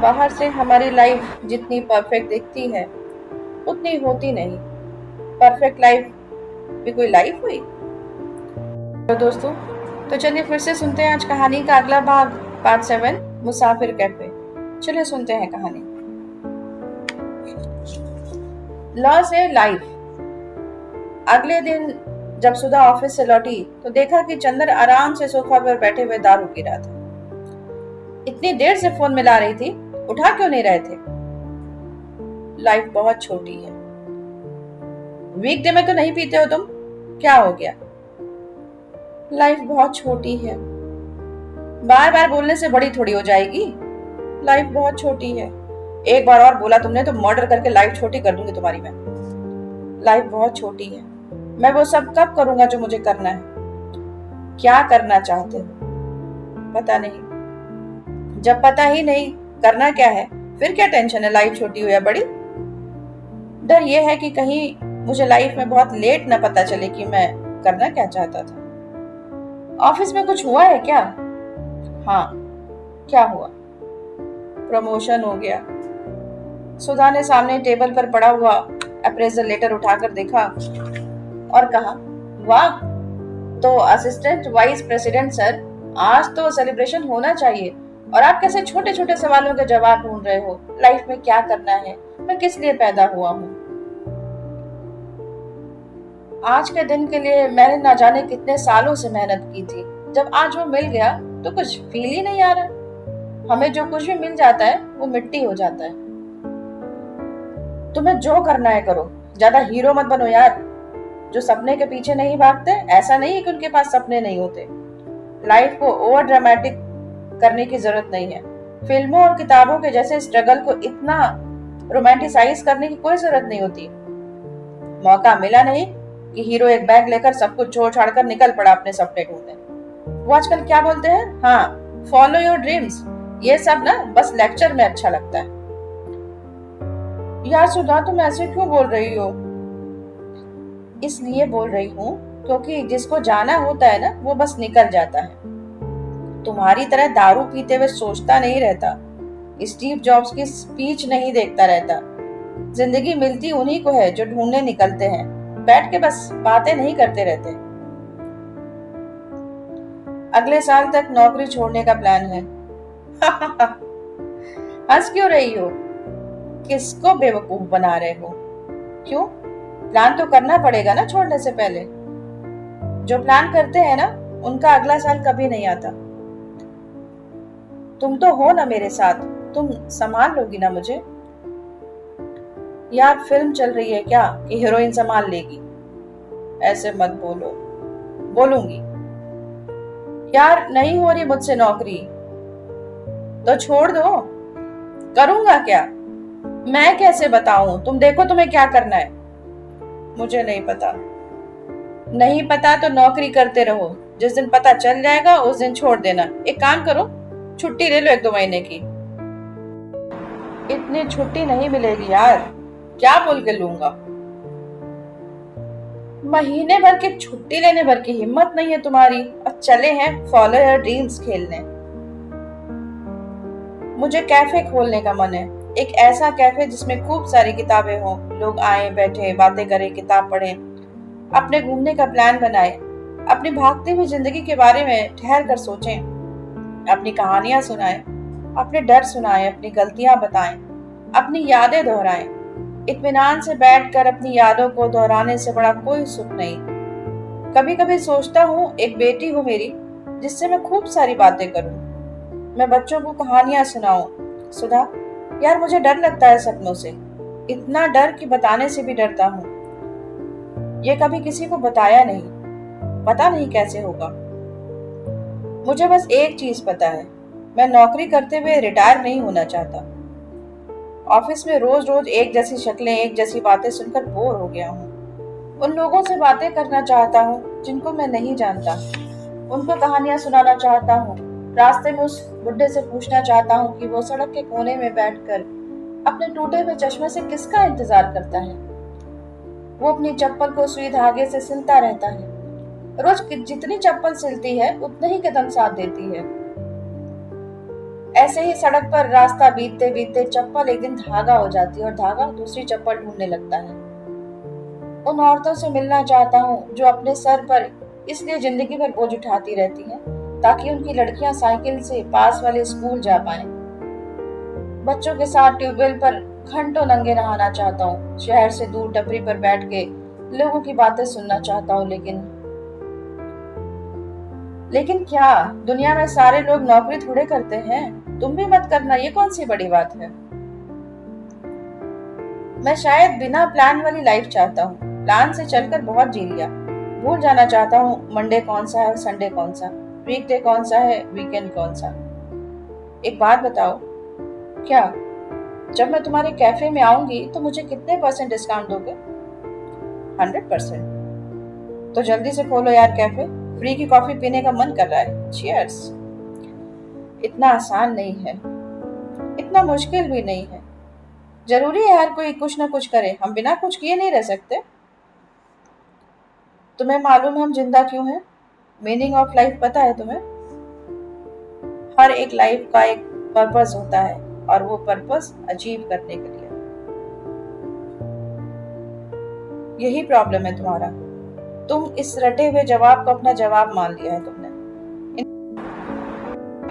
बाहर से हमारी लाइफ जितनी परफेक्ट दिखती है उतनी होती नहीं। परफेक्ट लाइफ भी कोई लाइफ हुई? तो दोस्तों, तो चलिए फिर से सुनते हैं आज कहानी का अगला भाग, पार्ट 7, मुसाफिर कैफे। चलिए सुनते हैं कहानी। लॉ से लाइफ। अगले दिन जब सुधा ऑफिस से लौटी तो देखा कि चंदर आराम से सोफा पर बैठे हुए दारू पी रहा था। इतनी देर से फोन मिला रही थी, उठा क्यों नहीं रहे थे? लाइफ बहुत छोटी है। वीकडे में तो नहीं पीते हो तुम, क्या हो गया? लाइफ बहुत छोटी है। बार बार बोलने से बड़ी थोड़ी हो जाएगी। लाइफ बहुत छोटी है। एक बार और बोला तुमने तो मर्डर करके लाइफ छोटी कर दूंगी तुम्हारी मैं। लाइफ बहुत छोटी है। मैं वो सब कब करूंगा जो मुझे करना है? क्या करना चाहते हो? पता नहीं। जब पता ही नहीं करना क्या है, फिर क्या टेंशन है लाइफ छोटी हो या बड़ी? डर ये है कि कहीं मुझे लाइफ में बहुत लेट ना पता चले कि मैं करना क्या चाहता था। ऑफिस में कुछ हुआ है क्या? हाँ, क्या हुआ? प्रमोशन हो गया। सुधा ने सामने टेबल पर पड़ा हुआ अप्रेजल लेटर उठाकर देखा और कहा, वाह, तो असिस्टेंट वाइस प्रेसिडेंट सर, आज तो सेलिब्रेशन होना चाहिए। और आप कैसे छोटे छोटे सवालों के जवाब ढूंढ रहे हो? लाइफ में क्या करना है, मैं किस लिए पैदा हुआ हूँ? आज के दिन के लिए मैंने ना जाने कितने सालों से मेहनत की थी। जब आज वो मिल गया तो कुछ फील ही नहीं आ रहा। हमें जो कुछ भी मिल जाता है वो मिट्टी हो जाता है। तुम्हें जो करना है करो, ज्यादा हीरो मत बनो यार। जो सपने के पीछे नहीं भागते, ऐसा नहीं है कि उनके पास सपने नहीं होते। लाइफ को ओवर ड्रामेटिक करने की जरूरत नहीं है। फिल्मों और किताबों के जैसे स्ट्रगल को इतना रोमांटिसाइज करने की कोई जरूरत नहीं होती। मौका मिला नहीं कि हीरो एक बैग लेकर सब कुछ छोड़ छाड़ कर निकल पड़ा अपने सपने ढूंढने। वो आजकल क्या बोलते हैं, हाँ, फॉलो योर ड्रीम्स। ये सब ना बस लेक्चर में अच्छा लगता है। यार सुधा, तुम ऐसे क्यों बोल रही हो? इसलिए बोल रही हूँ क्योंकि जिसको जाना होता है ना वो बस निकल जाता है। तुम्हारी तरह दारू पीते हुए सोचता नहीं रहता। स्टीव जॉब्स की स्पीच नहीं देखता रहता। जिंदगी मिलती उन्हीं को है जो ढूंढने निकलते हैं। बैठ के बस बातें नहीं करते रहते। अगले साल तक नौकरी छोड़ने का प्लान है। हंस क्यों रही हो? किसको बेवकूफ बना रहे हो? क्यों? प्लान तो करना पड़ेगा ना छोड़ने से पहले। जो प्लान करते हैं ना उनका अगला साल कभी नहीं आता। तुम तो हो ना मेरे साथ, तुम संभाल लोगी ना मुझे? यार फिल्म चल रही है क्या कि हीरोइन संभाल लेगी? ऐसे मत बोलो। बोलूंगी। यार नहीं हो रही मुझसे नौकरी तो छोड़ दो। करूंगा क्या? मैं कैसे बताऊं? तुम देखो तुम्हें क्या करना है। मुझे नहीं पता। नहीं पता तो नौकरी करते रहो। जिस दिन पता चल जाएगा उस दिन छोड़ देना। एक काम करो, छुट्टी ले लो 1-2 महीने की। इतनी छुट्टी नहीं मिलेगी यार। क्या बोल के लूंगा? महीने भर की छुट्टी लेने भर की हिम्मत नहीं है तुम्हारी और चले हैं फॉलो योर ड्रीम्स खेलने। मुझे कैफे खोलने का मन है। एक ऐसा कैफे जिसमें खूब सारी किताबें हों, लोग आए बैठे बातें करें, किताब पढ़ें, अपने घूमने का प्लान बनाए, अपनी भागती हुई जिंदगी के बारे में ठहर कर सोचें, अपनी कहानियां सुनाएं, अपने डर सुनाएं, अपनी गलतियां बताएं, अपनी यादें दोहराएं। इत्मीनान से बैठकर अपनी यादों को दोहराने से बड़ा कोई सुख नहीं। कभी कभी सोचता हूँ एक बेटी हो मेरी जिससे मैं खूब सारी बातें करूं। मैं बच्चों को कहानियां सुनाऊं। सुधा, यार मुझे डर लगता है सपनों से। इतना डर कि बताने से भी डरता हूँ। ये कभी किसी को बताया नहीं। पता नहीं कैसे होगा। मुझे बस एक चीज पता है, मैं नौकरी करते हुए रिटायर नहीं होना चाहता। ऑफिस में रोज रोज एक जैसी शक्लें, एक जैसी बातें सुनकर बोर हो गया हूँ। उन लोगों से बातें करना चाहता हूँ जिनको मैं नहीं जानता। उनको कहानियां सुनाना चाहता हूँ। रास्ते में उस बुड्ढे से पूछना चाहता हूँ कि वो सड़क के कोने में बैठकर अपने टूटे हुए चश्मे से किसका इंतजार करता है। वो अपनी चप्पल को सुई धागे से सिलता रहता है। रोज जितनी चप्पल सिलती है उतने ही कदम साथ देती है। ऐसे ही सड़क पर रास्ता बीतते बीतते चप्पल एक दिन धागा हो जाती है और धागा दूसरी चप्पल ढूंढने लगता है। उन औरतों से मिलना चाहता हूँ जो अपने सर पर इसलिए जिंदगी भर बोझ उठाती रहती हैं ताकि उनकी लड़कियां साइकिल से पास वाले स्कूल जा पाएं। बच्चों के साथ ट्यूबवेल पर घंटों नंगे नहाना चाहता हूँ। शहर से दूर टपरी पर बैठ के लोगों की बातें सुनना चाहता हूँ, लेकिन क्या दुनिया में सारे लोग नौकरी थोड़े करते हैं? तुम भी मत करना, ये कौन सी बड़ी बात है। मैं शायद बिना प्लान वाली लाइफ चाहता हूँ। प्लान से चलकर बहुत जी लिया। भूल जाना चाहता हूँ मंडे कौन सा है और संडे कौन सा, वीकडे कौन सा है, वीकेंड कौन सा। एक बात बताओ, क्या जब मैं तुम्हारे कैफे में आऊंगी तो मुझे कितने % डिस्काउंट दोगे? 100%। तो जल्दी से खोलो यार कैफे, फ्री की कॉफी पीने का मन कर रहा है। चीयर्स। इतना आसान नहीं है, इतना मुश्किल भी नहीं है। जरूरी है हर कोई कुछ ना कुछ करे, हम बिना कुछ किए नहीं रह सकते। तुम्हें मालूम है हम जिंदा क्यों हैं? मीनिंग ऑफ लाइफ पता है तुम्हें? हर एक लाइफ का एक पर्पस होता है और वो पर्पस अचीव करने के लिए। यही प्रॉब्लम है तुम्हारा, तुम इस रटे हुए जवाब को अपना जवाब मान लिया है तुमने।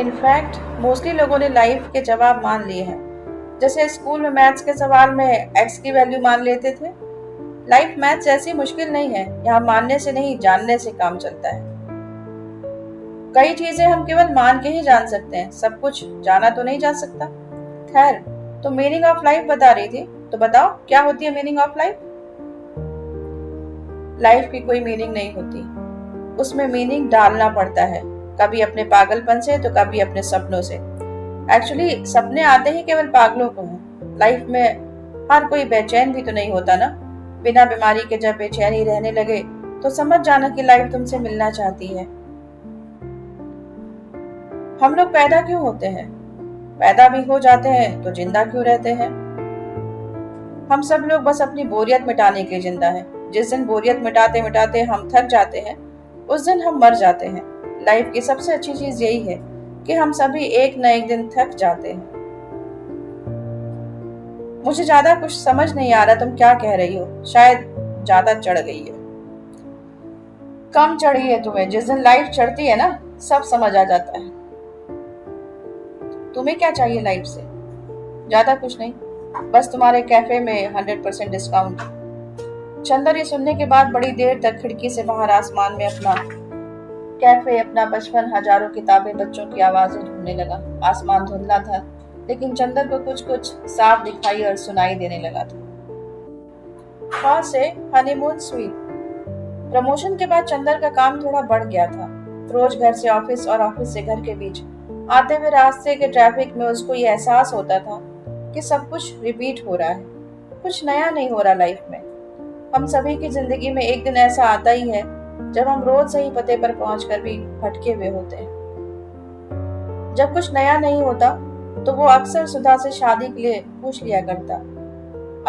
इनफैक्ट मोस्टली लोगों ने लाइफ के जवाब मान लिए हैं। जैसे स्कूल में मैथ्स के सवाल में एक्स की वैल्यू मान लेते थे। लाइफ मैथ्स ऐसी मुश्किल नहीं है, यहाँ मानने से नहीं जानने से काम चलता है। कई चीजें हम केवल मान के ही जान सकते हैं, सब कुछ जाना तो नहीं जा सकता। खैर, तो मीनिंग ऑफ लाइफ बता रही थी, तो बताओ क्या होती है मीनिंग ऑफ लाइफ? लाइफ की कोई मीनिंग नहीं होती, उसमें मीनिंग डालना पड़ता है, कभी अपने पागलपन से तो कभी अपने सपनों से। एक्चुअली सपने आते ही केवल पागलों को हैं। लाइफ में हर कोई बेचैन भी तो नहीं होता ना। बिना बीमारी के जब बेचैनी रहने लगे तो समझ जाना कि लाइफ तुमसे मिलना चाहती है। हम लोग पैदा क्यों होते हैं? पैदा भी हो जाते हैं तो जिंदा क्यों रहते हैं? हम सब लोग बस अपनी बोरियत मिटाने के लिए जिंदा हैं। जिस दिन बोरियत मिटाते मिटाते हम थक जाते हैं, उस दिन हम मर जाते हैं। लाइफ की सबसे अच्छी चीज यही है कि हम सभी एक न एक दिन थक जाते हैं। मुझे ज्यादा कुछ समझ नहीं आ रहा तुम क्या कह रही हो, शायद ज्यादा चढ़ गई है। कम चढ़ी है तुम्हें, जिस दिन लाइफ चढ़ती है ना सब समझ आ जाता है। तुम्हें क्या चाहिए लाइफ से? ज्यादा कुछ नहीं, बस तुम्हारे कैफे में 100% डिस्काउंट। चंदर ये सुनने के बाद बड़ी देर तक खिड़की से बाहर आसमान में अपना कैफे, अपना बचपन, हजारों किताबें, बच्चों की आवाजें ढूंढने लगा। आसमान धुंधला था, लेकिन चंदर को कुछ कुछ साफ दिखाई और सुनाई देने लगा था। वहां से हनीमून स्वीट। प्रमोशन के बाद चंदर का काम थोड़ा बढ़ गया था। रोज घर से ऑफिस और ऑफिस से घर के बीच आते हुए रास्ते के ट्रैफिक में उसको ये एहसास होता था कि सब कुछ रिपीट हो रहा है, कुछ नया नहीं हो रहा लाइफ में। हम सभी की जिंदगी में एक दिन ऐसा आता ही है जब हम रोज सही पते पर पहुंचकर भी भटके हुए होते हैं। जब कुछ नया नहीं होता तो वो अक्सर सुधा से शादी के लिए पूछ लिया करता।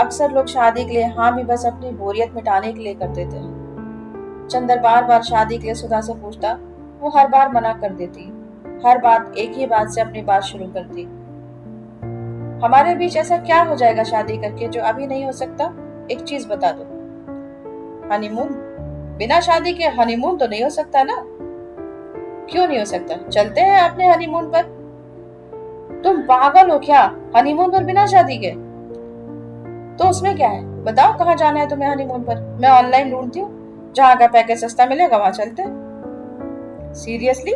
अक्सर लोग शादी के लिए हाँ भी बस अपनी बोरियत मिटाने के लिए करते थे। चंदर बार बार शादी के लिए सुधा से पूछता, वो हर बार मना कर देती। हर बात एक ही बात से अपनी बात शुरू करती। हमारे बीच ऐसा क्या हो जाएगा शादी करके जो अभी नहीं हो सकता? एक चीज बता दो। हनीमून? बिना शादी के हनीमून तो नहीं हो सकता ना? क्यों नहीं हो सकता? चलते हैं अपने हनीमून पर। तुम पागल हो क्या? हनीमून पर बिना शादी के? तो उसमें क्या है, बताओ कहाँ जाना है तुम्हें हनीमून पर? मैं ऑनलाइन ढूंढती हूँ, जहाँ का पैकेज सस्ता मिलेगा वहां चलते हैं। सीरियसली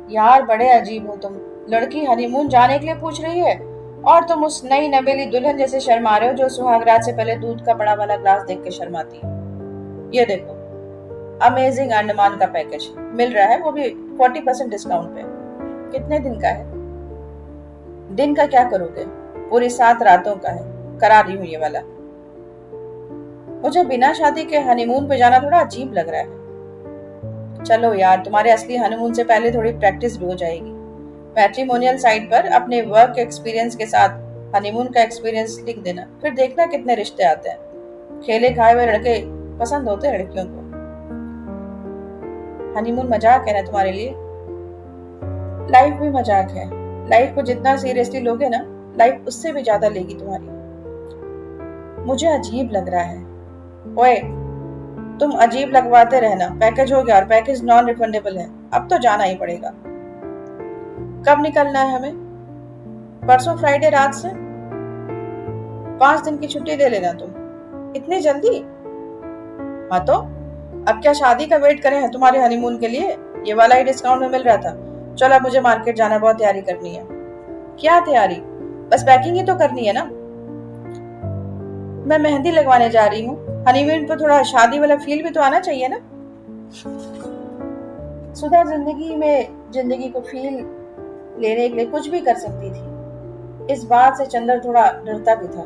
यार, बड़े अजीब हो तुम। लड़की हनीमून जाने के लिए पूछ रही है और तुम उस नई नवेली दुल्हन जैसे शर्मा रहे हो जो सुहागरात से पहले दूध का बड़ा वाला ग्लास देख के शर्माती है। ये देखो, अमेजिंग अंडमान का पैकेज मिल रहा है, वो भी 40% डिस्काउंट पे। कितने दिन का है? दिन का क्या करोगे? पूरी 7 रातों का है, करा रही हूँ ये वाला। मुझे बिना शादी के हनीमून पे जाना थोड़ा अजीब लग रहा है। चलो यार, तुम्हारे असली हनीमून से पहले थोड़ी प्रैक्टिस भी हो जाएगी। मैट्रिमोनियल साइट पर अपने वर्क एक्सपीरियंस के साथ हनीमून का एक्सपीरियंस लिख देना, फिर देखना कितने रिश्ते आते हैं। खेले खाए हुए लड़के पसंद होते हैं लड़कियों को। हनीमून मजाक है ना तुम्हारे लिए? लाइफ भी मजाक है, लाइफ को जितना सीरियसली लोगे ना, लाइफ उससे भी ज्यादा लेगी तुम्हारी। मुझे अजीब लग रहा है। ओए, तुम अजीब लगवाते रहना। पैकेज हो गया और पैकेज नॉन रिफंडेबल है। अब तो जाना ही पड़ेगा। कब निकलना है हमें? परसों फ्राइडे रात से। 5 दिन की छुट्टी ले लेना तुम। इतनी जल्दी? हाँ तो अब क्या शादी का वेट करें हैं तुम्हारे हनीमून के लिए? ये वाला ही डिस्काउंट में मिल रहा था। चलो अब मुझे मार्केट जाना है, बहुत तैयारी करनी है। क्या तैयारी? बस पैकिंग ही तो करनी है ना। मैं मेहंदी लगवाने जा रही हूँ। हनीमून पे थोड़ा शादी वाला फील भी तो आना चाहिए ना। सुधा जिंदगी को फील लेने के लिए कुछ भी कर सकती थी। इस बात से चंदर थोड़ा डरता भी था।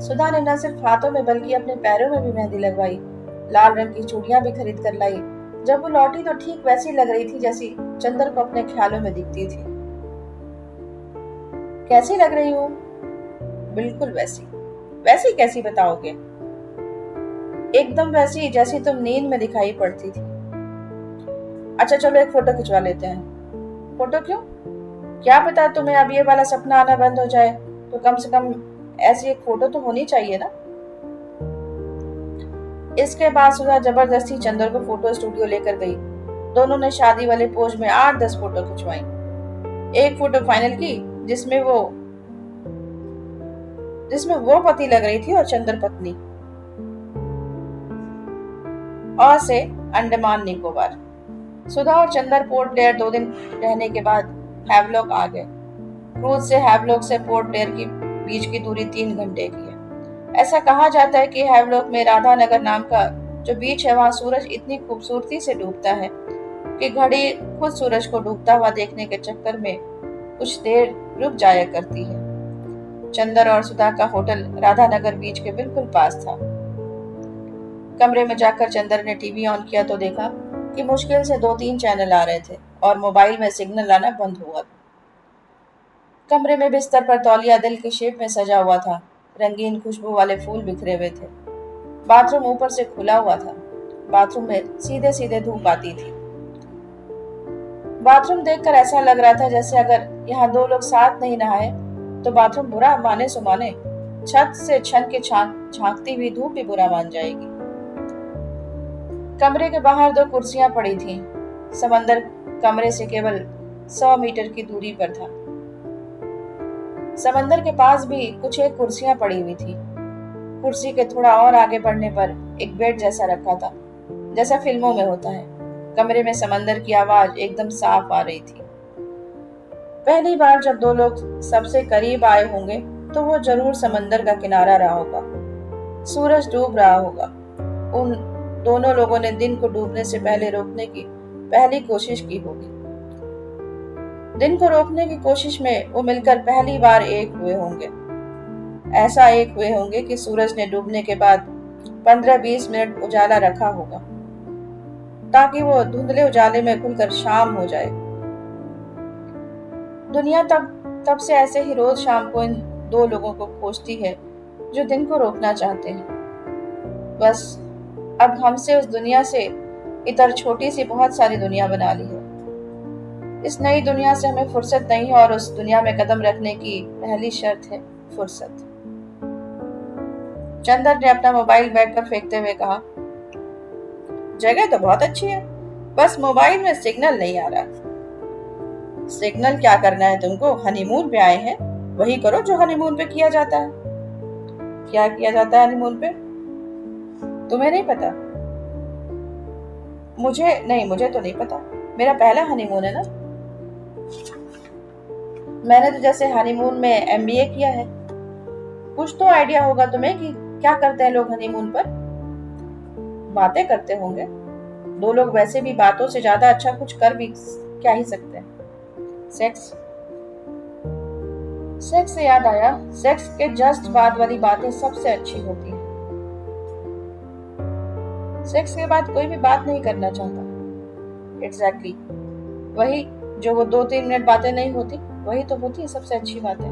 सुधा ने न सिर्फ हाथों में बल्कि अपने पैरों में भी मेहंदी लगवाई। लाल रंग की चूड़ियां भी खरीद कर लाई। जब वो लौटी तो ठीक वैसी लग रही थी जैसी चंदर को अपने ख्यालों में दिखती थी। कैसी लग रही हूँ? बिल्कुल वैसी। वैसी कैसी बताओगे? एकदम वैसी जैसी तुम नींद में दिखाई पड़ती थी। अच्छा चलो एक फोटो खिंचवा लेते हैं। फोटो क्यों? क्या पता तुम्हें अब ये वाला सपना आना बंद हो जाए, तो कम से कम ऐसी एक फोटो तो होनी चाहिए ना। इसके बाद सुधा जबरदस्ती चंदर को फोटो स्टूडियो लेकर गई। दोनों ने शादी वाले पोज में 8-10 फोटो खिंचवाई। एक फोटो फाइनल की जिसमें वो पति लग रही थी और चंदर पत्नी। और से अंडमान निकोबार। सुधा और चंदर पोर्ट ब्लेयर 2 दिन रहने के बाद हैवलॉक आ गए। क्रूज से हैवलॉक से पोर्ट ब्लेयर की बीच की दूरी 3 घंटे की है। ऐसा कहा जाता है कि हैवलॉक में राधा नगर नाम का जो बीच है, वहां सूरज इतनी खूबसूरती से डूबता है कि घड़ी खुद सूरज को डूबता हुआ देखने के चक्कर में कुछ देर रुक जाया करती है। चंदर और सुधा का होटल राधा नगर बीच के बिल्कुल पास था। कमरे में जाकर चंदर ने टीवी ऑन किया तो देखा कि मुश्किल से 2-3 चैनल आ रहे थे और मोबाइल में सिग्नल आना बंद हुआ। कमरे में बिस्तर पर तौलिया दिल के शेप में सजा हुआ था। रंगीन खुशबू वाले फूल बिखरे हुए थे। बाथरूम ऊपर से खुला हुआ था। बाथरूम में सीधे सीधे धूप आती थी। बाथरूम देखकर ऐसा लग रहा था जैसे अगर यहाँ 2 लोग साथ नहीं नहाए तो बाथरूम बुरा माने सो माने। छत से छन के झांकती हुई धूप भी बुरा मान जाएगी। कमरे के बाहर 2 कुर्सियां पड़ी थीं। समंदर कमरे से केवल 100 मीटर की दूरी पर था। समंदर के पास भी कुछ एक कुर्सियां पड़ी हुई थी। कुर्सी के थोड़ा और आगे बढ़ने पर एक बेड जैसा रखा था, जैसा फिल्मों में होता है। कमरे में समंदर की आवाज एकदम साफ आ रही थी। पहली बार जब 2 लोग सबसे करीब आए होंगे तो वो जरूर समंदर का किनारा रहा होगा। सूरज डूब रहा होगा। उन दोनों लोगों ने दिन को डूबने से पहले रोकने की पहली कोशिश की होगी। दिन को रोकने की कोशिश में वो मिलकर पहली बार एक हुए होंगे। ऐसा एक हुए होंगे कि सूरज ने डूबने के बाद 15-20 मिनट उजाला रखा होगा ताकि वो धुंधले उजाले में खुलकर शाम हो जाए। दुनिया तब से ऐसे ही रोज शाम को इन 2 लोगों को खोजती है जो दिन को रोकना चाहते हैं। बस अब हमसे उस दुनिया से इतर छोटी सी बहुत सारी दुनिया बना ली है। इस नई दुनिया से हमें फुर्सत नहीं है और उस दुनिया में कदम रखने की पहली शर्त है फुर्सत। चंदर ने अपना मोबाइल बेड पर फेंकते हुए कहा, जगह तो बहुत अच्छी है, बस मोबाइल में सिग्नल नहीं आ रहा। सिग्नल क्या करना है तुमको? हनीमून पे आए हैं, वही करो जो हनीमून पे किया जाता है। क्या किया जाता है हनीमून पे? तुम्हें नहीं पता? मुझे तो नहीं पता। मेरा पहला हनीमून है ना। मैंने तो जैसे हनीमून में एमबीए किया है। कुछ तो आइडिया होगा तुम्हें कि क्या करते हैं लोग हनीमून पर? बातें करते होंगे। 2 लोग वैसे भी बातों से ज्यादा अच्छा कुछ कर भी क्या ही सकते हैं। सेक्स से याद आया, सेक्स के जस्ट बाद वाली बातें सबसे अच्छी होती हैं। सेक्स के बाद कोई भी बात नहीं करना चाहता। एग्जैक्टली वही जो वो 2-3 मिनट बातें नहीं होती, वही तो होती है सबसे अच्छी बातें।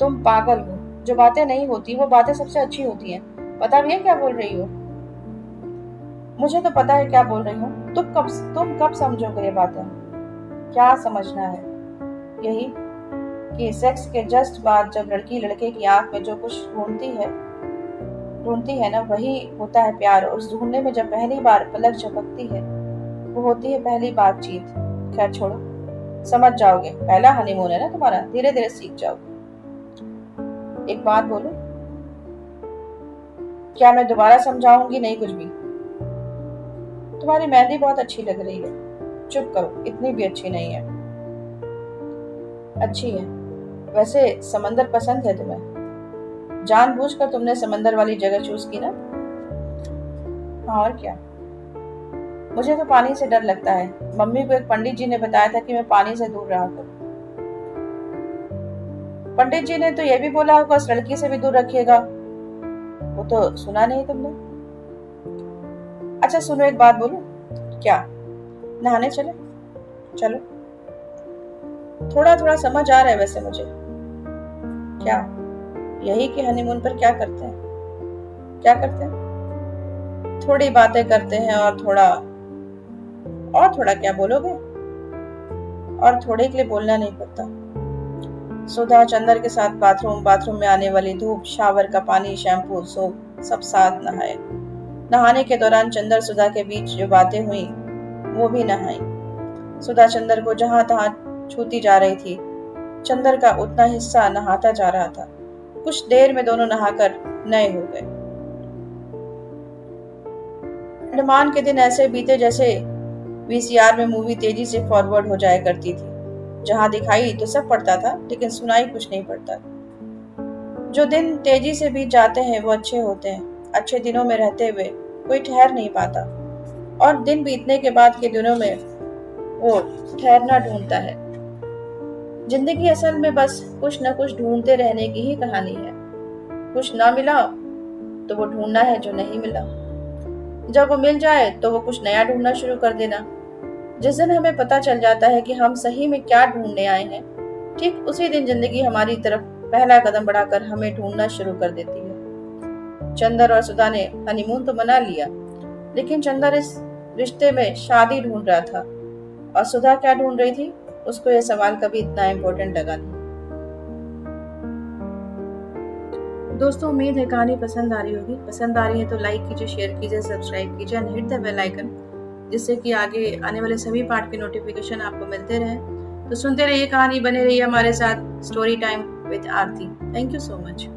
तुम पागल हो। जो बातें नहीं होती वो बातें सबसे अच्छी होती हैं। पता भी है क्या बोल रही हो? मुझे तो पता है क्या बोल रही हूँ। तुम कब समझोगे ये बातें? क्या समझना है? यही कि सेक्स के जस्ट बाद जब लड़की लड़के की आंख में जो कुछ ढूंढती है ना, वही होता है प्यार। और उस ढूंढने में जब पहली बार पलक झपकती है, वो होती है पहली बातचीत। खैर छोड़ो, समझ जाओगे, पहला हनीमून है ना तुम्हारा, धीरे धीरे सीख जाओगे। एक बात बोलूं? क्या मैं दोबारा समझाऊंगी? नहीं कुछ भी। तुम्हारी मेहंदी बहुत अच्छी लग रही है। चुप करो, इतनी भी अच्छी नहीं है। अच्छी है। वैसे समंदर पसंद है तुम्हें? जानबूझकर तुमने समंदर वाली जगह चूज की ना? हाँ और क्या। मुझे तो पानी से डर लगता है। मम्मी को एक पंडित जी ने बताया था कि मैं पानी से दूर रहा करूं। पंडित जी ने तो यह भी बोला होगा उस लड़की से भी दूर रखिएगा। वो तो सुना नहीं तुमने? अच्छा सुनो, एक बात बोलूं? क्या? नहाने चले? चलो। थोड़ा थोड़ा समझ आ रहा है वैसे मुझे। क्या? यही कि हनीमून पर क्या करते हैं? क्या करते हैं? थोड़ी बातें करते हैं और थोड़ा क्या बोलोगे? और थोड़े के लिए बोलना नहीं पड़ता। सुधा चंदर के साथ बाथरूम में आने वाली धूप, शावर का पानी, शैम्पू, सोप, सब साथ नहाए। नहाने के दौरान चंदर सुधा के बीच जो बातें हुई वो भी नहाई। सुधा चंदर को जहां तहां छूती जा रही थी। चंदर का उतना हिस्सा नहाता जा रहा था। कुछ देर में दोनों नहाकर नए हो गए। अंडमान के दिन ऐसे बीते जैसे वीसीआर में मूवी तेजी से फॉरवर्ड हो जाया करती थी। जहां दिखाई तो सब पड़ता था, लेकिन सुनाई कुछ नहीं पड़ता। जो दिन तेजी से बीत जाते हैं वो अच्छे होते हैं। अच्छे दिनों में रहते हुए कोई ठहर नहीं पाता, और दिन बीतने के बाद के दिनों में वो ठहरना ढूंढता है। जिंदगी असल में बस कुछ न कुछ ढूंढते रहने की ही कहानी है। कुछ ना मिला तो वो ढूंढना है जो नहीं मिला। जब वो मिल जाए तो वो कुछ नया ढूंढना शुरू कर देना। जिस दिन हमें पता चल जाता है कि हम सही में क्या ढूंढने आए हैं, ठीक उसी दिन जिंदगी हमारी तरफ पहला कदम बढ़ाकर हमें ढूंढना शुरू कर देती है। चंदर और सुधा ने हनीमून तो मना लिया, लेकिन चंदर इस रिश्ते में शादी ढूंढ रहा था, और सुधा क्या ढूंढ रही थी, उसको यह सवाल कभी इतना इम्पोर्टेंट लगा नहीं। दोस्तों, उम्मीद है कहानी पसंद आ रही होगी। पसंद आ रही है तो लाइक कीजिए, शेयर कीजिए, सब्सक्राइब कीजिए and hit the bell icon, जिससे कि आगे आने वाले सभी पार्ट के नोटिफिकेशन आपको मिलते रहे। तो सुनते रहिए कहानी, बने रहिए हमारे साथ। Story time with Aarti. Thank you so much.